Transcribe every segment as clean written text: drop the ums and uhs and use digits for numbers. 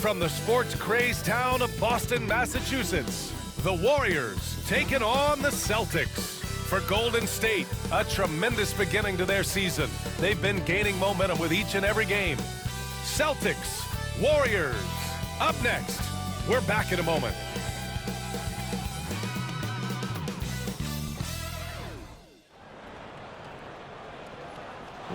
from the sports-crazed town of Boston, Massachusetts, the Warriors taking on the Celtics. For Golden State, a tremendous beginning to their season. They've been gaining momentum with each and every game. Celtics, Warriors, up next. We're back in a moment.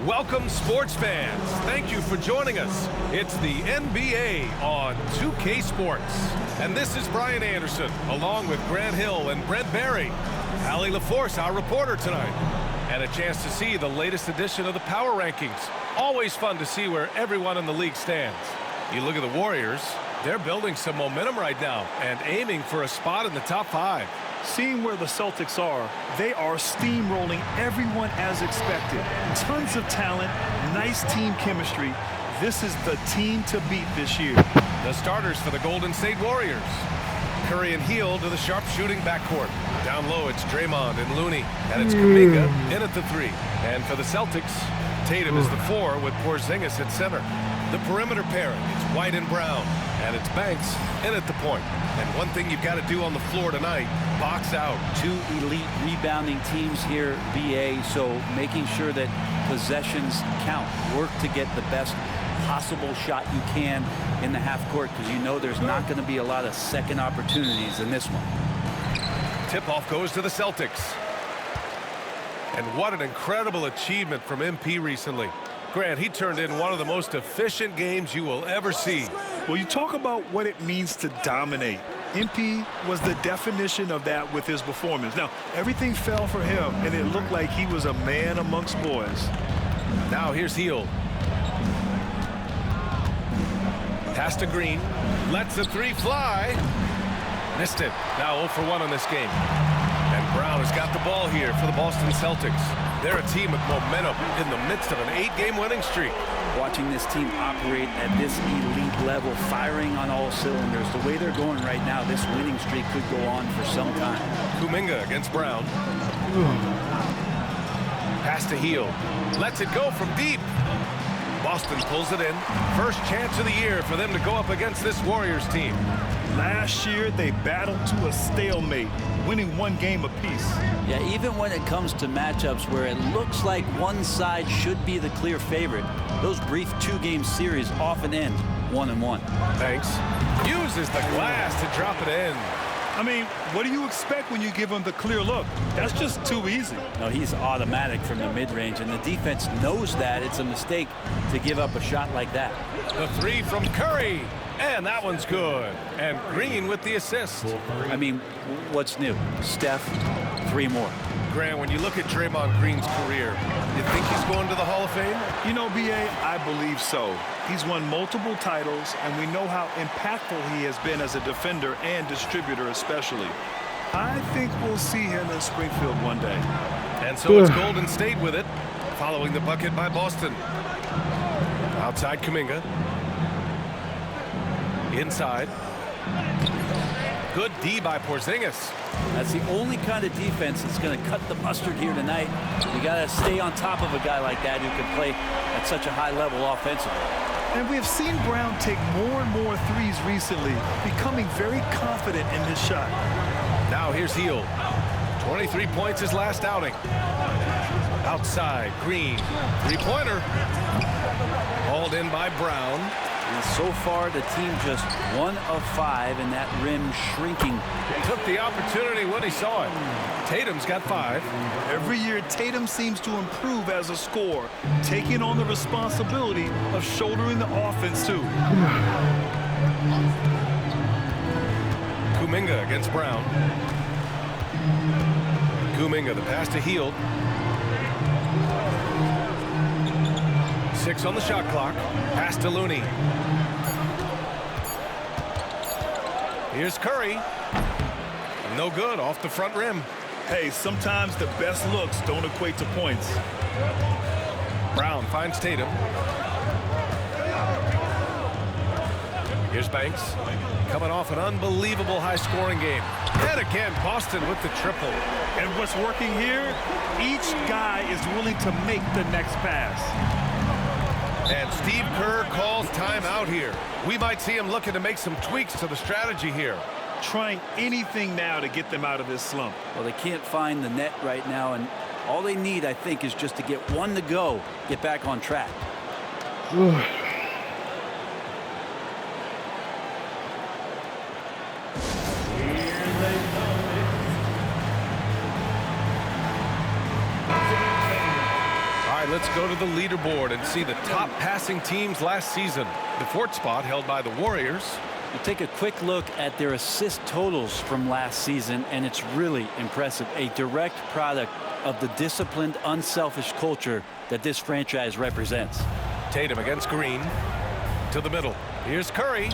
Welcome, sports fans. Thank you for joining us. It's the NBA on 2K Sports. And this is Brian Anderson, along with Grant Hill and Brent Barry. Allie LaForce, our reporter tonight. And a chance to see the latest edition of the Power Rankings. Always fun to see where everyone in the league stands. You look at the Warriors, they're building some momentum right now and aiming for a spot in the top 5. Seeing where the Celtics are, they are steamrolling everyone as expected. Tons of talent, nice team chemistry. This is the team to beat this year. The starters for the Golden State Warriors. Curry and Hield to the sharpshooting backcourt. Down low, it's Draymond and Looney. And it's Kuminga in at the 3. And for the Celtics, Tatum is the 4 with Porzingis at center. The perimeter pairing, it's White and Brown. And it's Banks in at the point. And one thing you've got to do on the floor tonight, box out. 2 elite rebounding teams here, BA, so making sure that possessions count. Work to get the best possible shot you can in the half court, because you know there's not going to be a lot of second opportunities in this one. Tip-off goes to the Celtics. And what an incredible achievement from MP recently. Grant, he turned in one of the most efficient games you will ever see. Well, you talk about what it means to dominate. MP was the definition of that with his performance. Now, everything fell for him, and it looked like he was a man amongst boys. Now here's Hield. Pass to Green. Lets the 3 fly. Missed it. Now 0 for 1 in this game. And Brown has got the ball here for the Boston Celtics. They're a team with momentum in the midst of an 8-game winning streak. Watching this team operate at this elite level, firing on all cylinders, the way they're going right now, this winning streak could go on for some time. Kuminga against Brown. Pass to Hield. Lets it go from deep. Boston pulls it in. First chance of the year for them to go up against this Warriors team. Last year, they battled to a stalemate, winning 1 game apiece. Yeah, even when it comes to matchups where it looks like one side should be the clear favorite, those brief 2-game series often end 1-1. Banks uses the glass to drop it in. I mean, what do you expect when you give him the clear look? That's just too easy. No, he's automatic from the mid-range, and the defense knows that. It's a mistake to give up a shot like that. The 3 from Curry, and that one's good. And Green with the assist. I mean, what's new? Steph, 3 more. Grant, when you look at Draymond Green's career, you think he's going to the Hall of Fame? You know, BA, I believe so. He's won multiple titles, and we know how impactful he has been as a defender and distributor especially. I think we'll see him in Springfield one day. And so it's Golden State with it, following the bucket by Boston. Outside Kuminga. Inside. Good D by Porzingis. That's the only kind of defense that's going to cut the mustard here tonight. You got to stay on top of a guy like that who can play at such a high level offensively. And we have seen Brown take more and more threes recently, becoming very confident in his shot. Now here's Hield. 23 points his last outing. Outside, Green. 3-pointer. Hauled in by Brown. And so far, the team just 1 of 5, and that rim shrinking. Took the opportunity when he saw it. Tatum's got 5. Every year, Tatum seems to improve as a scorer, taking on the responsibility of shouldering the offense, too. Kuminga against Brown. Kuminga, the pass to Hield. 6 on the shot clock. Pass to Looney. Here's Curry. No good, off the front rim. Hey, sometimes the best looks don't equate to points. Brown finds Tatum. Here's Banks. Coming off an unbelievable high-scoring game. And again, Boston with the triple. And what's working here? Each guy is willing to make the next pass. And Steve Kerr calls timeout here. We might see him looking to make some tweaks to the strategy here. Trying anything now to get them out of this slump. Well, they can't find the net right now, and all they need, I think, is just to get one to go, get back on track. Let's go to the leaderboard and see the top passing teams last season. The fourth spot held by the Warriors. You take a quick look at their assist totals from last season, and it's really impressive. A direct product of the disciplined, unselfish culture that this franchise represents. Tatum against Green. To the middle. Here's Curry.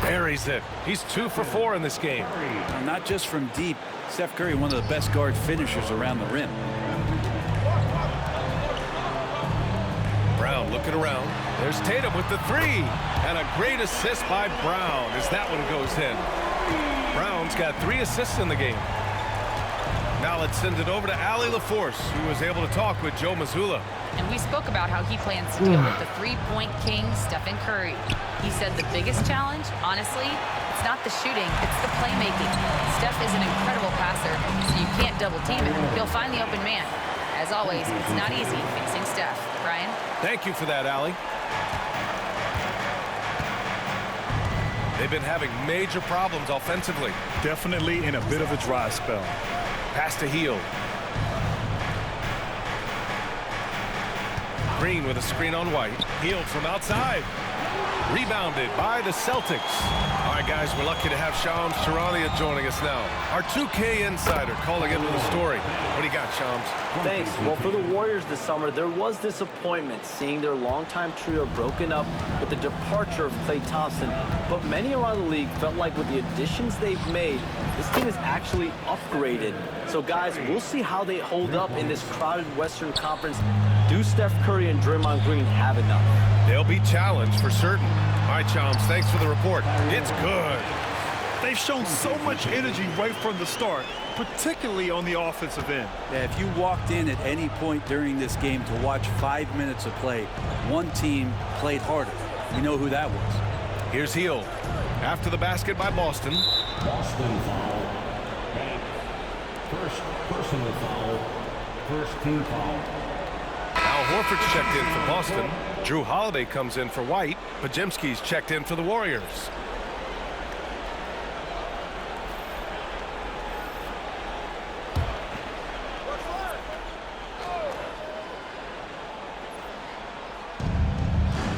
Buries it. He's 2 for 4 in this game. Now, not just from deep. Steph Curry, one of the best guard finishers around the rim. Brown looking around. There's Tatum with the 3. And a great assist by Brown as that one goes in. Brown's got 3 assists in the game. Now let's send it over to Allie LaForce, who was able to talk with Joe Mazzulla. And we spoke about how he plans to deal with the three-point king, Stephen Curry. He said the biggest challenge, honestly, it's not the shooting, it's the playmaking. Steph is an incredible passer, so you can't double-team him. He'll find the open man. As always, it's not easy facing Steph. Brian? Thank you for that, Allie. They've been having major problems offensively. Definitely in a bit of a dry spell. Pass to Hield. Green with a screen on White. Hield from outside. Rebounded by the Celtics. All right, guys, we're lucky to have Shams Charania joining us now. Our 2K insider calling into the story. What do you got, Shams? Thanks. Well, for the Warriors this summer, there was disappointment seeing their longtime trio broken up with the departure of Klay Thompson. But many around the league felt like with the additions they've made, this team is actually upgraded. So, guys, we'll see how they hold up in this crowded Western Conference. Do Steph Curry and Draymond Green have enough? They'll be challenged for certain. All right, Shams, thanks for the report. It's good. They've shown so much energy right from the start, particularly on the offensive end. Yeah, if you walked in at any point during this game to watch 5 minutes of play, one team played harder. We know who that was. Here's Hield. After the basket by Boston. Boston foul. First personal foul. First team foul. Al Horford's checked in for Boston. Drew Holiday comes in for White. Podziemski's checked in for the Warriors.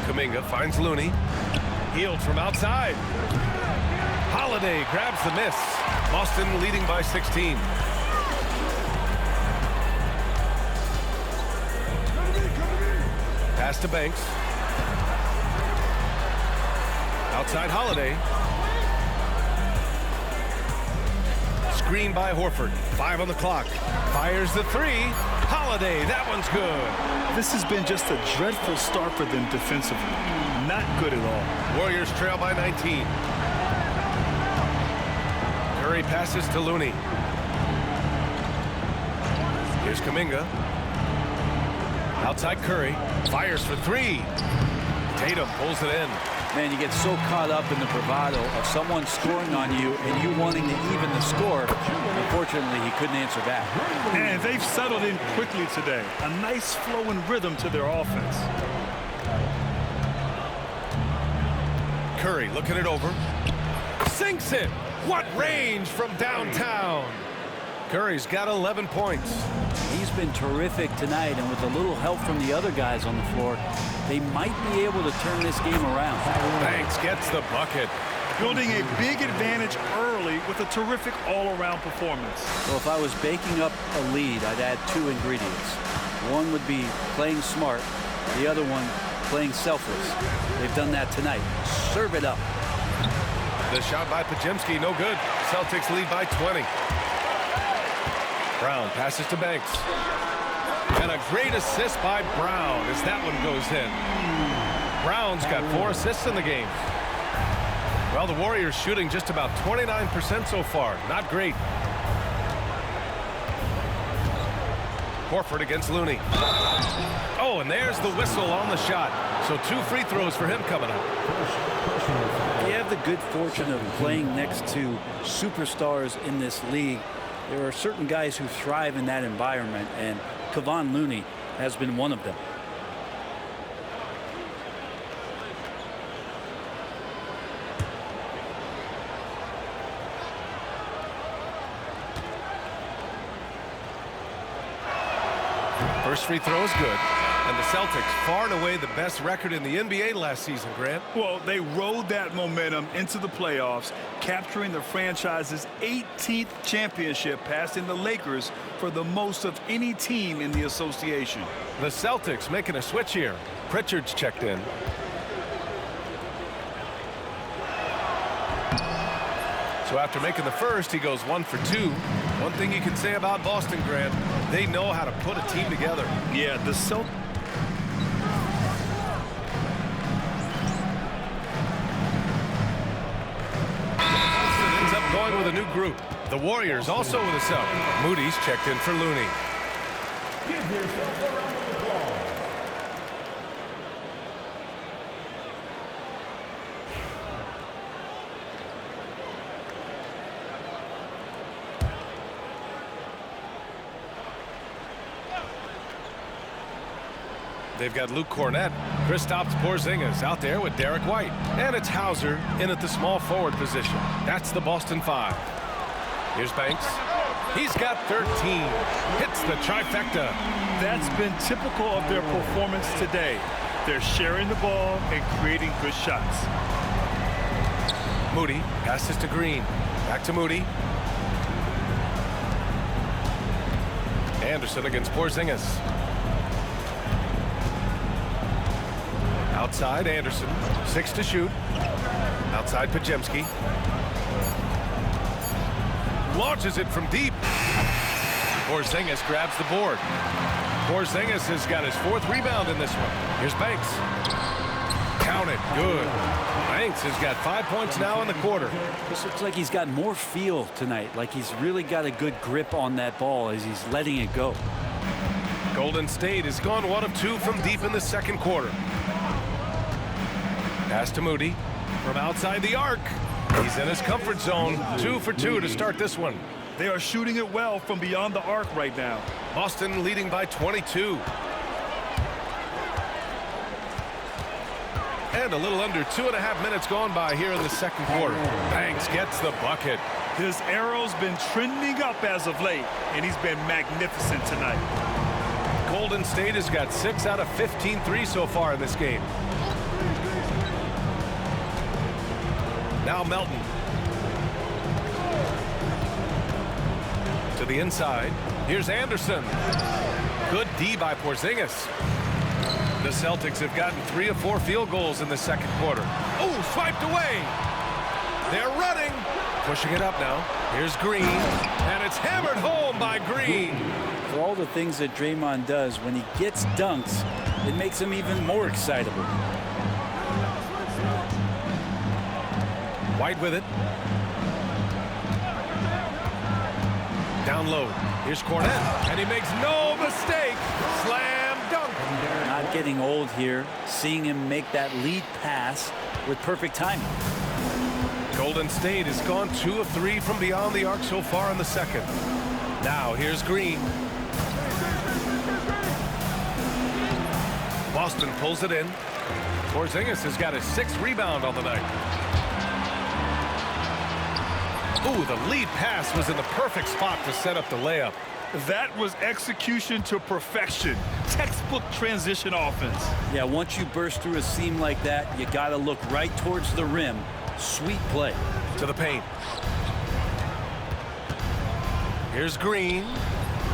Kuminga finds Looney. Hield from outside. Holiday grabs the miss. Boston leading by 16. Pass to Banks. Outside Holiday. Screen by Horford. 5 on the clock. Fires the 3. Holiday, that one's good. This has been just a dreadful start for them defensively. Not good at all. Warriors trail by 19. Curry passes to Looney. Here's Kuminga. Outside Curry. Fires for 3. Tatum pulls it in. Man, you get so caught up in the bravado of someone scoring on you and you wanting to even the score. Unfortunately, he couldn't answer back. And they've settled in quickly today. A nice flowing rhythm to their offense. Curry looking it over. Sinks it. What range from downtown. Curry's got 11 points. He's been terrific tonight, and with a little help from the other guys on the floor, they might be able to turn this game around. Banks gets the bucket. Building a big advantage early with a terrific all-around performance. So if I was baking up a lead, I'd add 2 ingredients. One would be playing smart. The other one, playing selfless. They've done that tonight. Serve it up. The shot by Podziemski, no good. Celtics lead by 20. Brown passes to Banks. And a great assist by Brown as that one goes in. Brown's got 4 assists in the game. Well, the Warriors shooting just about 29% so far. Not great. Horford against Looney. Oh, and there's the whistle on the shot. So 2 free throws for him coming up. You have the good fortune of playing next to superstars in this league. There are certain guys who thrive in that environment, and Kevon Looney has been one of them. First free throw is good. And the Celtics, far and away the best record in the NBA last season, Grant. Well, they rode that momentum into the playoffs, capturing the franchise's 18th championship, passing the Lakers for the most of any team in the association. The Celtics making a switch here. Pritchard's checked in. So after making the first, he goes 1 for 2. One thing you can say about Boston, Grant, they know how to put a team together. Yeah, the Celtics. Ends up going with a new group. The Warriors also with a sub. Moody's checked in for Looney. Give yourself a round of applause. They've got Luke Cornett, Kristaps Porzingis out there with Derek White. And it's Hauser in at the small forward position. That's the Boston 5. Here's Banks. He's got 13. Hits the trifecta. That's been typical of their performance today. They're sharing the ball and creating good shots. Moody passes to Green. Back to Moody. Anderson against Porzingis. Outside Anderson, 6 to shoot. Outside Podziemski. Launches it from deep. Porzingis grabs the board. Porzingis has got his 4th rebound in this one. Here's Banks. Count it, good. Banks has got 5 points now in the quarter. This looks like he's got more feel tonight, like he's really got a good grip on that ball as he's letting it go. Golden State has gone 1 of 2 from deep in the second quarter. Pass to Moody from outside the arc. He's in his comfort zone. 2 for 2 to start this one. They are shooting it well from beyond the arc right now. Boston leading by 22. And a little under 2.5 minutes gone by here in the second quarter. Banks gets the bucket. His arrow's been trending up as of late, and he's been magnificent tonight. Golden State has got 6 out of 15 threes so far in this game. Now Melton. To the inside. Here's Anderson. Good D by Porzingis. The Celtics have gotten 3 of 4 field goals in the second quarter. Oh, swiped away. They're running. Pushing it up now. Here's Green. And it's hammered home by Green. For all the things that Draymond does, when he gets dunks, it makes him even more excitable. White with it. Down low. Here's Cornett. And he makes no mistake. Slam dunk. Not getting old here. Seeing him make that lead pass with perfect timing. Golden State has gone 2 of 3 from beyond the arc so far in the second. Now here's Green. Boston pulls it in. Porzingis has got his 6th rebound on the night. Ooh, the lead pass was in the perfect spot to set up the layup. That was execution to perfection. Textbook transition offense. Yeah, once you burst through a seam like that, you got to look right towards the rim. Sweet play. To the paint. Here's Green.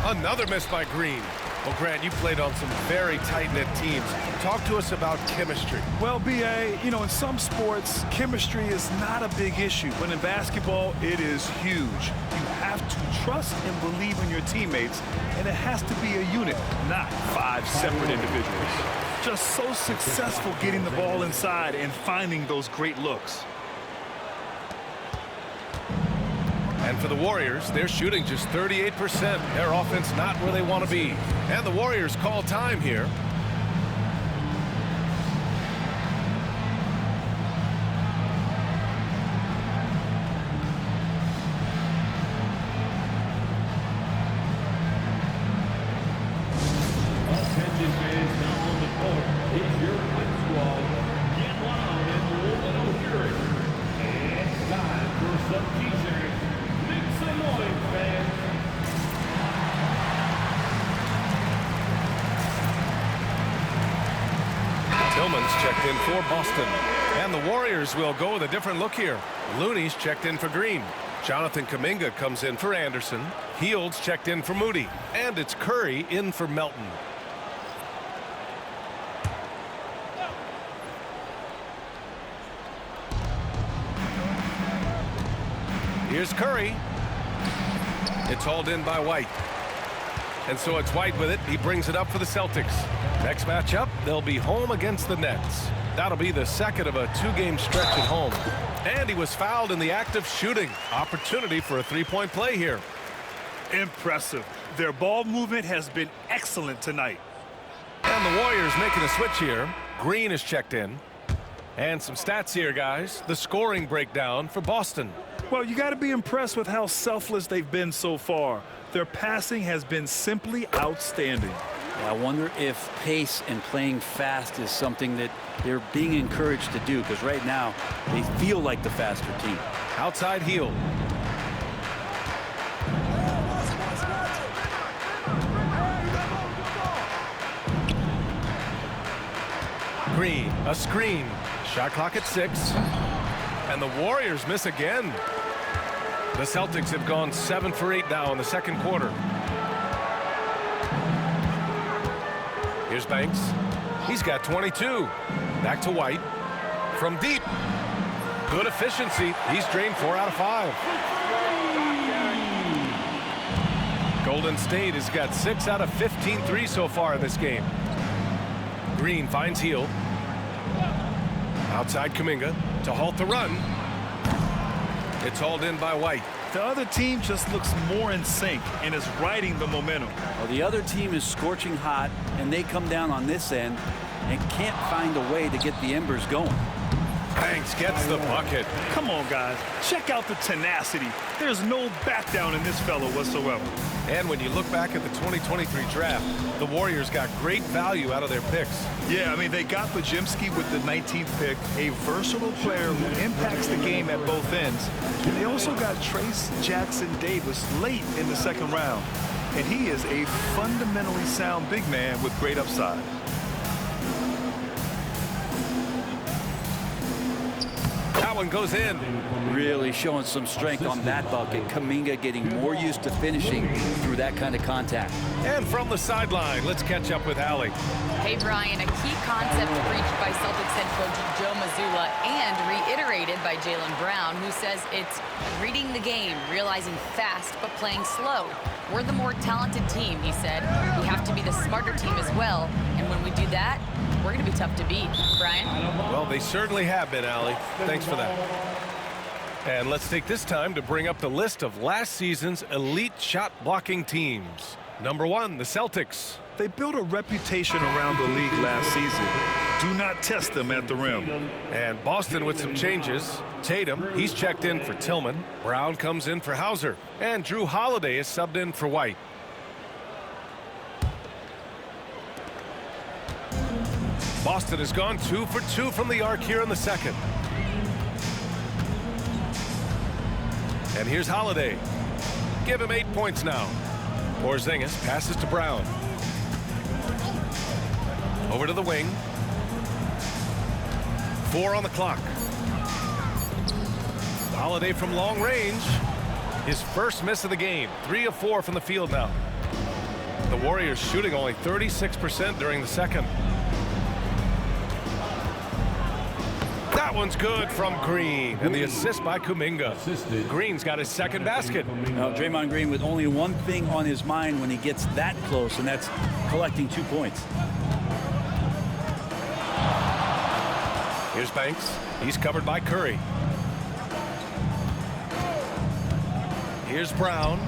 Another miss by Green. Well, Grant, you played on some very tight-knit teams. Talk to us about chemistry. Well, B.A., you know, in some sports, chemistry is not a big issue. But in basketball, it is huge. You have to trust and believe in your teammates, and it has to be a unit, not 5 separate individuals. Just so successful getting the ball inside and finding those great looks. And for the Warriors, they're shooting just 38%. Their offense not where they want to be. And the Warriors call time here. in for Boston. And the Warriors will go with a different look here. Looney's checked in for Green. Jonathan Kuminga comes in for Anderson. Hield's checked in for Moody. And it's Curry in for Melton. Here's Curry. It's hauled in by White. And so it's White with it. He brings it up for the Celtics. Next matchup, they'll be home against the Nets. That'll be the second of a two-game stretch at home. And he was fouled in the act of shooting. Opportunity for a three-point play here. Impressive. Their ball movement has been excellent tonight. And the Warriors making a switch here. Green is checked in. And some stats here, guys. The scoring breakdown for Boston. Well, you got to be impressed with how selfless they've been so far. Their passing has been simply outstanding. I wonder if pace and playing fast is something that they're being encouraged to do, because right now they feel like the faster team. Outside Hield. Green, a screen. Shot clock at 6. And the Warriors miss again. The Celtics have gone 7 for 8 now in the second quarter. Here's Banks. He's got 22. Back to White. From deep. Good efficiency. He's drained 4 out of 5. Golden State has got 6 out of 15 threes so far in this game. Green finds Hield. Outside Kuminga to halt the run. It's hauled in by White. The other team just looks more in sync and is riding the momentum. Well, the other team is scorching hot, and they come down on this end and can't find a way to get the embers going. Banks gets the bucket. Come on, guys. Check out the tenacity. There's no back down in this fellow whatsoever. And when you look back at the 2023 draft, the Warriors got great value out of their picks. Yeah, I mean, they got Podziemski with the 19th pick, a versatile player who impacts the game at both ends. And they also got Trace Jackson Davis late in the second round. And he is a fundamentally sound big man with great upside. That one goes in. Really showing some strength on that bucket. Kuminga getting more used to finishing through that kind of contact. And from the sideline, let's catch up with Allie. Hey, Brian, a key concept breached by Celtics head coach Joe Mazzulla and reiterated by Jaylen Brown, who says it's reading the game, realizing fast but playing slow. We're the more talented team, he said. We have to be the smarter team as well. And when we do that, we're going to be tough to beat. Brian? Well, they certainly have been, Allie. Thanks for that. And let's take this time to bring up the list of last season's elite shot blocking teams. Number 1, the Celtics. They built a reputation around the league last season. Do not test them at the rim. And Boston with some changes. Tatum, he's checked in for Tillman. Brown comes in for Hauser. And Drew Holiday is subbed in for White. Boston has gone 2 for 2 from the arc here in the second. And here's Holiday. Give him 8 points now. Porzingis passes to Brown. Over to the wing. 4 on the clock. Holiday from long range. His first miss of the game. 3 of 4 from the field now. The Warriors shooting only 36% during the second. That one's good from Green, and the assist by Kuminga. Green's got his second basket. Now, Draymond Green with only one thing on his mind when he gets that close, and that's collecting 2 points. Here's Banks. He's covered by Curry. Here's Brown.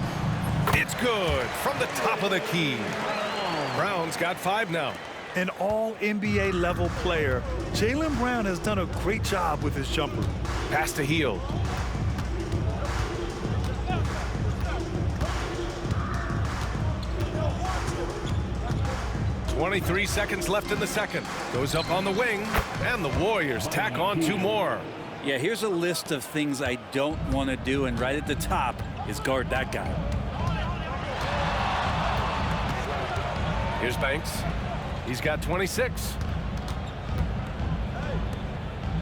It's good from the top of the key. Brown's got 5 now. An all-NBA level player, Jaylen Brown has done a great job with his jumper. Pass to Hield. .23 seconds left in the second. Goes up on the wing, and the Warriors tack on 2 more. Yeah, here's a list of things I don't want to do, and right at the top is guard that guy. Here's Banks. He's got 26.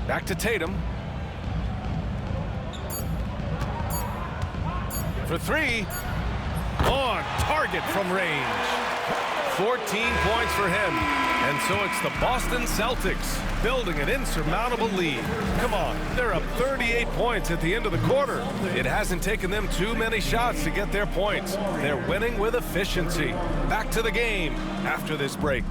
Back to Tatum. For three. On target from range. 14 points for him. And so it's the Boston Celtics building an insurmountable lead. Come on, they're up 38 points at the end of the quarter. It hasn't taken them too many shots to get their points. They're winning with efficiency. Back to the game after this break.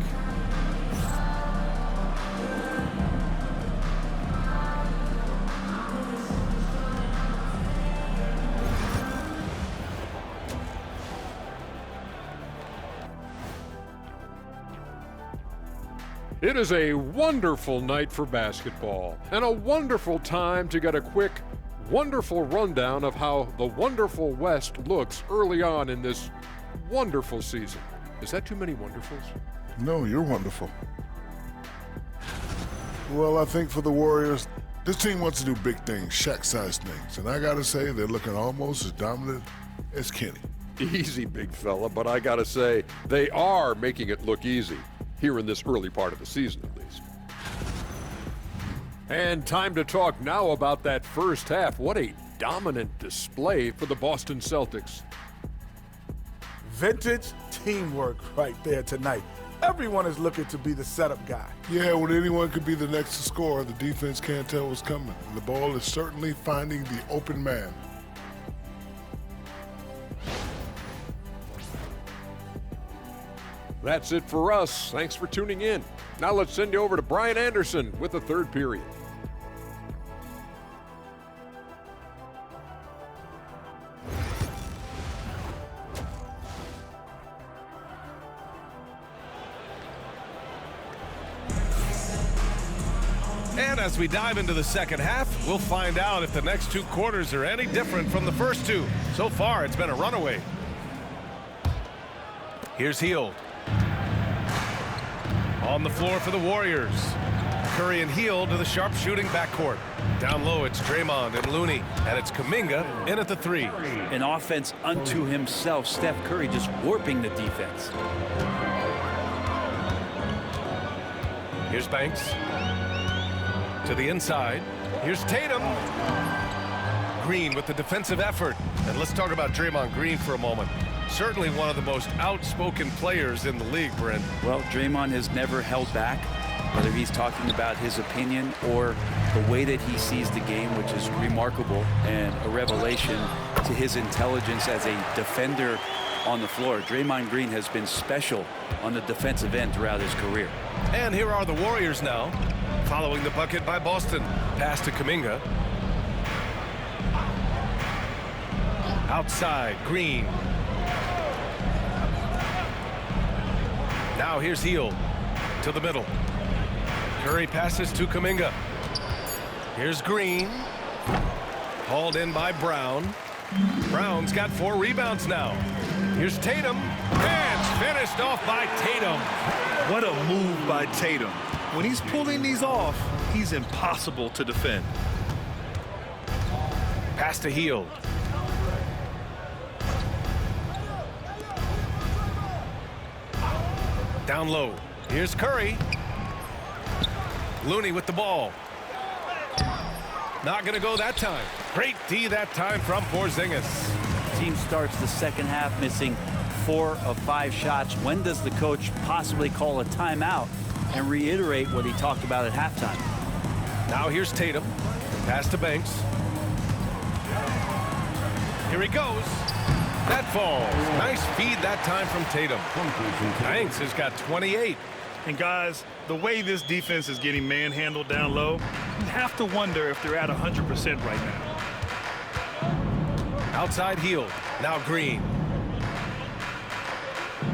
It is a wonderful night for basketball and a wonderful time to get a quick, wonderful rundown of how the wonderful West looks early on in this wonderful season. Is that too many wonderfuls? No, you're wonderful. Well, I think for the Warriors, this team wants to do big things, Shaq-sized things. And I got to say, they're looking almost as dominant as Kenny. Easy, big fella, but I got to say, they are making it look easy. Here in this early part of the season, at least. And time to talk now about that first half. What a dominant display for the Boston Celtics. Vintage teamwork right there tonight. Everyone is looking to be the setup guy. Yeah, when anyone could be the next to score, the defense can't tell what's coming. And the ball is certainly finding the open man. That's it for us. Thanks for tuning in. Now let's send you over to Brian Anderson with the third period. And as we dive into the second half, we'll find out if the next two quarters are any different from the first two. So far, it's been a runaway. Here's Hield. On the floor for the Warriors. Curry and Hield to the sharpshooting backcourt. Down low, it's Draymond and Looney, and it's Kuminga in at the three. An offense unto himself. Steph Curry just warping the defense. Here's Banks. To the inside. Here's Tatum. Green with the defensive effort. And let's talk about Draymond Green for a moment. Certainly one of the most outspoken players in the league, Brent. Well, Draymond has never held back, whether he's talking about his opinion or the way that he sees the game, which is remarkable and a revelation to his intelligence as a defender on the floor. Draymond Green has been special on the defensive end throughout his career. And here are the Warriors now, following the bucket by Boston. Pass to Kuminga. Outside, Green. Now here's Hield to the middle. Curry passes to Kuminga. Here's Green. Hauled in by Brown. Brown's got 4 rebounds now. Here's Tatum. And it's finished off by Tatum. What a move by Tatum. When he's pulling these off, he's impossible to defend. Pass to Hield. Down low. Here's Curry. Looney with the ball. Not going to go that time. Great D that time from Porzingis. Team starts the second half missing 4 of 5 shots. When does the coach possibly call a timeout and reiterate what he talked about at halftime? Now here's Tatum. Pass to Banks. Here he goes. That falls. Nice feed that time from Tatum. Banks has got 28. And guys, the way this defense is getting manhandled down low, you have to wonder if they're at 100% right now. Outside Hield. Now Green.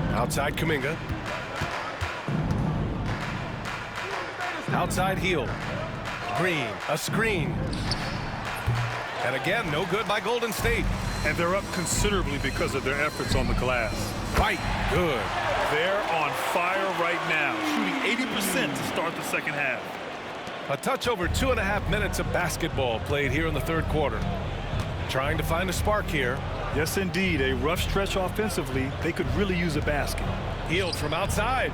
Outside Kuminga. Outside Hield. Green. A screen. And again, no good by Golden State. And they're up considerably because of their efforts on the glass. Fight. Good. They're on fire right now, shooting 80% to start the second half. A touch over 2.5 minutes of basketball played here in the third quarter. Trying to find a spark here. Yes, indeed. A rough stretch offensively. They could really use a basket. Hield from outside.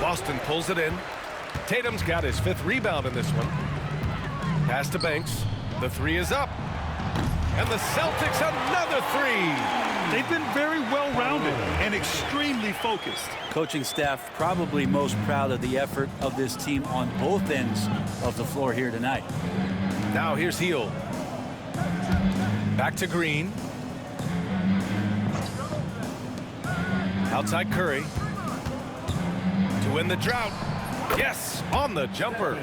Boston pulls it in. Tatum's got his 5th rebound in this one. Pass to Banks. The three is up. And the Celtics another three. They've been very well-rounded and extremely focused. Coaching staff probably most proud of the effort of this team on both ends of the floor here tonight. Now here's Hield. Back to Green. Outside Curry. To win the drought. Yes, on the jumper.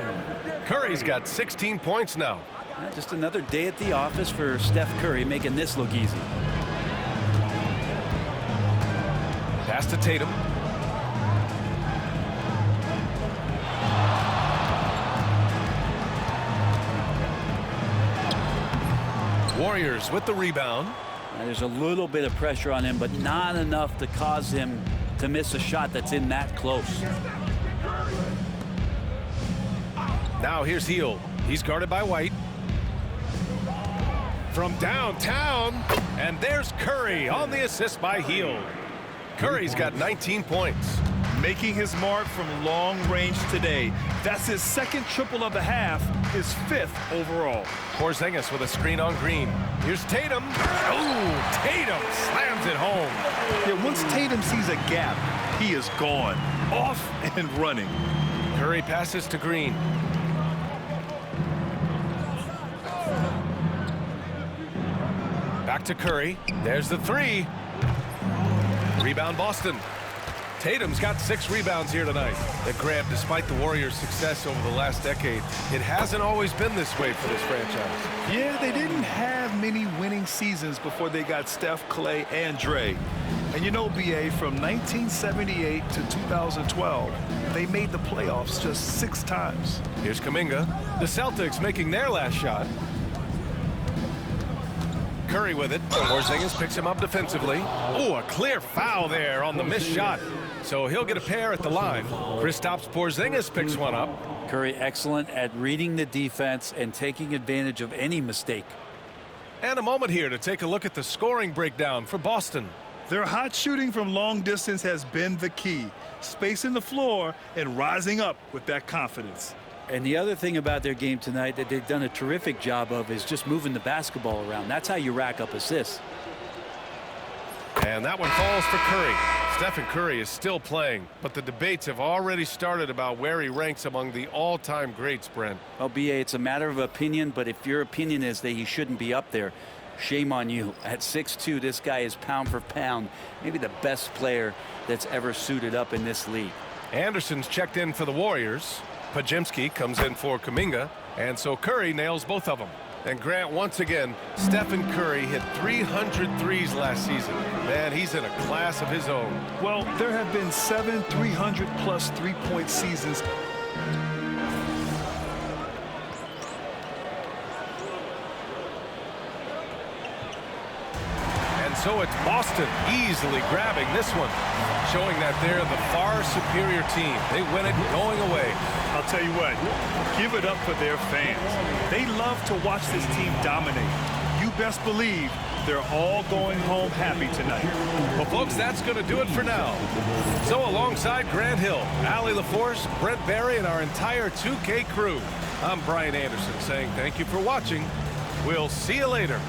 Curry's got 16 points now. Just another day at the office for Steph Curry, making this look easy. Pass to Tatum. Warriors with the rebound. There's a little bit of pressure on him, but not enough to cause him to miss a shot that's in that close. Now here's Hield. He's guarded by White. From downtown, and there's Curry on the assist by Hield. Curry's got 19 points. Making his mark from long range today. That's his second triple of the half, his 5th overall. Porzingis with a screen on Green. Here's Tatum. Oh, Tatum slams it home. Yeah, once Tatum sees a gap, he is gone, off and running. Curry passes to Green. Back to Curry. There's the three. Rebound Boston. Tatum's got 6 rebounds here tonight. And Grant, despite the Warriors' success over the last decade, it hasn't always been this way for this franchise. Yeah, they didn't have many winning seasons before they got Steph, Clay, and Dre. And you know, BA, from 1978 to 2012, they made the playoffs just 6 times. Here's Kuminga. The Celtics making their last shot. Curry with it. Porzingis picks him up defensively. Oh, a clear foul there on the missed shot. So he'll get a pair at the line. Kristaps Porzingis picks one up. Curry excellent at reading the defense and taking advantage of any mistake. And a moment here to take a look at the scoring breakdown for Boston. Their hot shooting from long distance has been the key. Spacing the floor and rising up with that confidence. And the other thing about their game tonight that they've done a terrific job of is just moving the basketball around. That's how you rack up assists. And that one falls for Curry. Stephen Curry is still playing, but the debates have already started about where he ranks among the all-time greats, Brent. Well, BA, it's a matter of opinion, but if your opinion is that he shouldn't be up there, shame on you. At 6'2", this guy is pound for pound, maybe the best player that's ever suited up in this league. Anderson's checked in for the Warriors. Podziemski comes in for Kuminga, and so Curry nails both of them. And Grant, once again, Stephen Curry hit 300 threes last season. Man, he's in a class of his own. Well, there have been 7 300-plus three-point seasons. And so it's Boston easily grabbing this one, showing that they're the far superior team. They win it going away. I'll tell you what, give it up for their fans. They love to watch this team dominate. You best believe they're all going home happy tonight. Well, folks, that's going to do it for now. So alongside Grant Hill, Allie LaForce, Brent Barry, and our entire 2K crew, I'm Brian Anderson saying thank you for watching. We'll see you later.